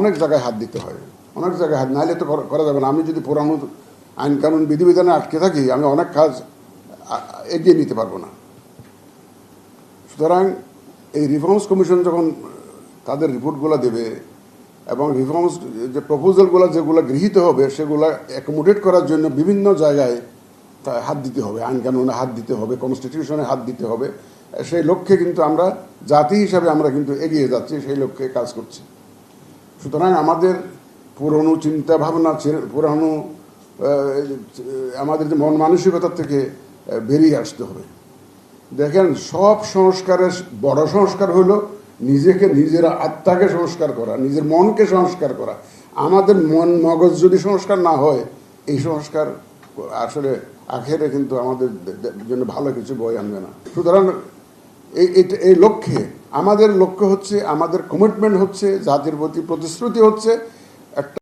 অনেক জায়গায় হাত দিতে হয়, অনেক জায়গায় হাত নাইলে তো করা যাবে না। আমি যদি পুরানো আইন কানুন বিধিবিধানে আটকে থাকি, আমি অনেক কাজ এগিয়ে নিতে পারবো না। সুতরাং এই রিফর্মস কমিশন যখন তাদের রিপোর্টগুলো দেবে এবং রিফর্মস যে প্রপোজালগুলো যেগুলো গৃহীত হবে সেগুলো অ্যাকোমোডেট করার জন্য বিভিন্ন জায়গায় হাত দিতে হবে, আইন কানুনে হাত দিতে হবে, কনস্টিটিউশনে হাত দিতে হবে। সেই লক্ষ্যে কিন্তু আমরা জাতি হিসাবে আমরা কিন্তু এগিয়ে যাচ্ছি, সেই লক্ষ্যে কাজ করছি। সুতরাং আমাদের পুরনো চিন্তা ভাবনা, পুরানো আমাদের যে মন মানসিকতা থেকে বেরিয়ে আসতে হবে। দেখেন, সব সংস্কারের বড় সংস্কার হলো নিজেকে, নিজের আত্মাকে সংস্কার করা, নিজের মনকে সংস্কার করা। আমাদের মন মগজ যদি সংস্কার না হয়, এই সংস্কার আসলে আখেরে কিন্তু আমাদের জন্য ভালো কিছু বই আনবে না। সুতরাং এই লক্ষ্যে আমাদের লক্ষ্য হচ্ছে, আমাদের কমিটমেন্ট হচ্ছে, জাতির প্রতি প্রতিশ্রুতি হচ্ছে একটা